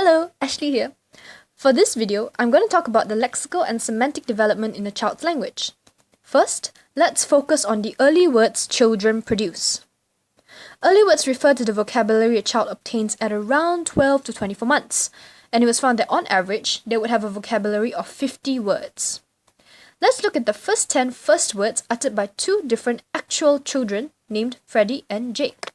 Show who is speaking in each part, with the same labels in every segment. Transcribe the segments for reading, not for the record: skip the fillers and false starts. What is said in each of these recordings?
Speaker 1: Hello, Ashley here. For this video, I'm going to talk about the lexical and semantic development in a child's language. First, let's focus on the early words children produce. Early words refer to the vocabulary a child obtains at around 12 to 24 months, and it was found that on average, they would have a vocabulary of 50 words. Let's look at the first 10 first words uttered by two different actual children named Freddie and Jake.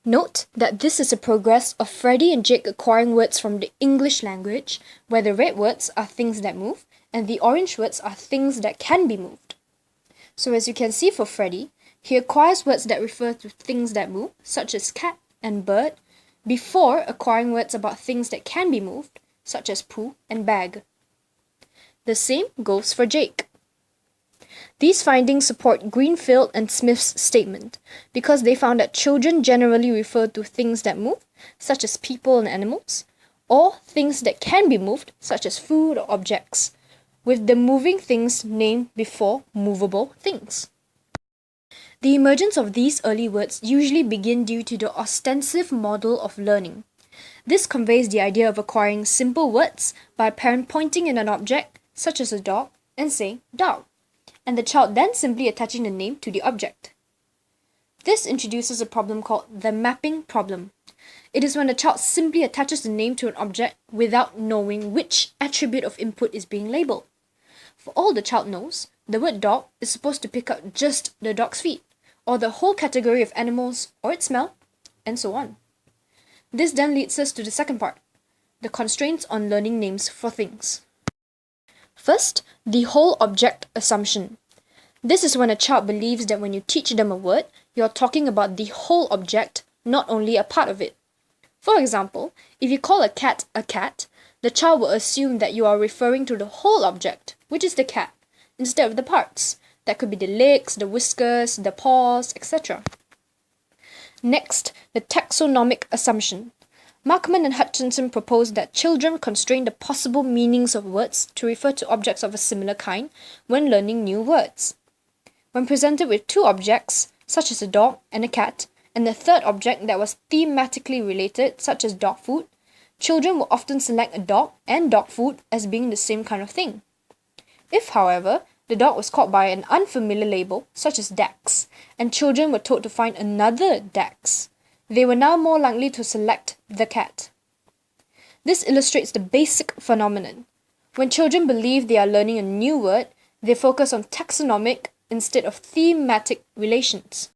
Speaker 1: Note that this is a progress of Freddie and Jake acquiring words from the English language, where the red words are things that move, and the orange words are things that can be moved. So as you can see for Freddie, he acquires words that refer to things that move, such as cat and bird, before acquiring words about things that can be moved, such as poo and bag. The same goes for Jake. These findings support Greenfield and Smith's statement because they found that children generally refer to things that move, such as people and animals, or things that can be moved, such as food or objects, with the moving things named before movable things. The emergence of these early words usually begin due to the ostensive model of learning. This conveys the idea of acquiring simple words by a parent pointing at an object, such as a dog, and saying dog, and the child then simply attaching the name to the object. This introduces a problem called the mapping problem. It is when a child simply attaches the name to an object without knowing which attribute of input is being labeled. For all the child knows, the word dog is supposed to pick up just the dog's feet, or the whole category of animals, or its smell, and so on. This then leads us to the second part, the constraints on learning names for things. First, the whole object assumption. This is when a child believes that when you teach them a word, you're talking about the whole object, not only a part of it. For example, if you call a cat, the child will assume that you are referring to the whole object, which is the cat, instead of the parts. That could be the legs, the whiskers, the paws, etc. Next, the taxonomic assumption. Markman and Hutchinson proposed that children constrain the possible meanings of words to refer to objects of a similar kind when learning new words. When presented with two objects, such as a dog and a cat, and a third object that was thematically related, such as dog food, children will often select a dog and dog food as being the same kind of thing. If, however, the dog was called by an unfamiliar label, such as Dax, and children were told to find another Dax, they were now more likely to select the cat. This illustrates the basic phenomenon. When children believe they are learning a new word, they focus on taxonomic instead of thematic relations.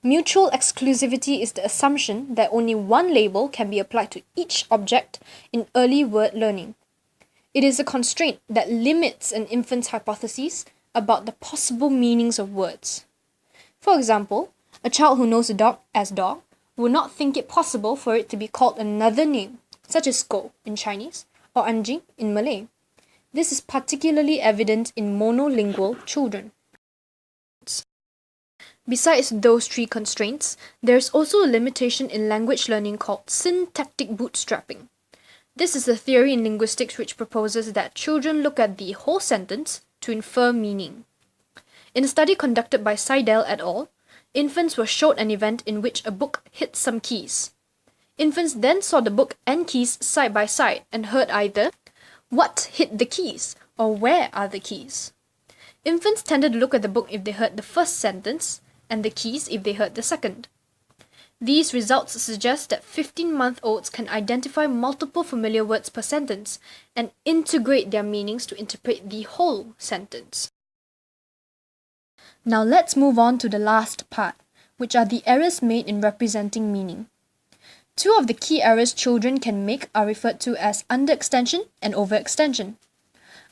Speaker 1: Mutual exclusivity is the assumption that only one label can be applied to each object in early word learning. It is a constraint that limits an infant's hypotheses about the possible meanings of words. For example, a child who knows a dog as dog will not think it possible for it to be called another name, such as go in Chinese or anjing in Malay. This is particularly evident in monolingual children. Besides those three constraints, there is also a limitation in language learning called syntactic bootstrapping. This is a theory in linguistics which proposes that children look at the whole sentence to infer meaning. In a study conducted by Seidel et al., infants were showed an event in which a book hit some keys. Infants then saw the book and keys side by side and heard either, "What hit the keys?" or "Where are the keys?" Infants tended to look at the book if they heard the first sentence, and the keys if they heard the second. These results suggest that 15-month-olds can identify multiple familiar words per sentence and integrate their meanings to interpret the whole sentence. Now let's move on to the last part, which are the errors made in representing meaning. Two of the key errors children can make are referred to as underextension and overextension.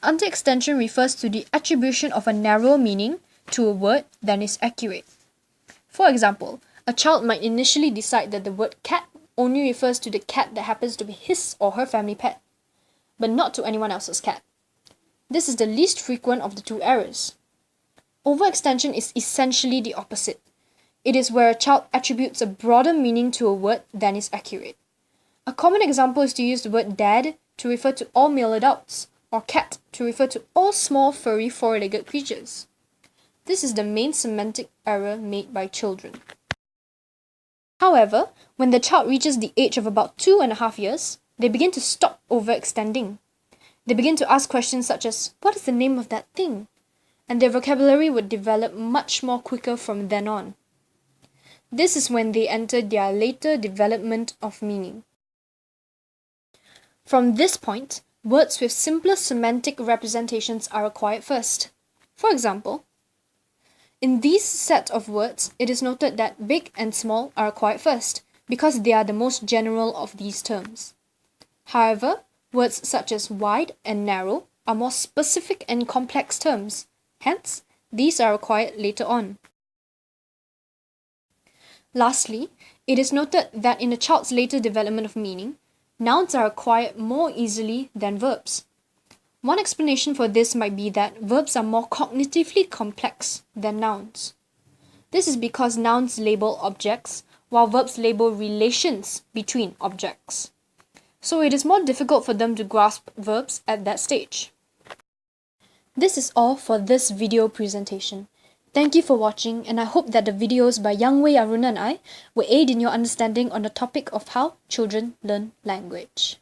Speaker 1: Underextension refers to the attribution of a narrower meaning to a word than is accurate. For example, a child might initially decide that the word cat only refers to the cat that happens to be his or her family pet, but not to anyone else's cat. This is the least frequent of the two errors. Overextension is essentially the opposite. It is where a child attributes a broader meaning to a word than is accurate. A common example is to use the word dad to refer to all male adults, or cat to refer to all small furry four-legged creatures. This is the main semantic error made by children. However, when the child reaches the age of about 2.5 years, they begin to stop overextending. They begin to ask questions such as, what is the name of that thing? And their vocabulary would develop much more quicker from then on. This is when they enter their later development of meaning. From this point, words with simpler semantic representations are acquired first. For example, in these set of words, it is noted that big and small are acquired first, because they are the most general of these terms. However, words such as wide and narrow are more specific and complex terms. Hence, these are acquired later on. Lastly, it is noted that in a child's later development of meaning, nouns are acquired more easily than verbs. One explanation for this might be that verbs are more cognitively complex than nouns. This is because nouns label objects, while verbs label relations between objects. So it is more difficult for them to grasp verbs at that stage. This is all for this video presentation. Thank you for watching, and I hope that the videos by Yang Wei, Aruna and I will aid in your understanding on the topic of how children learn language.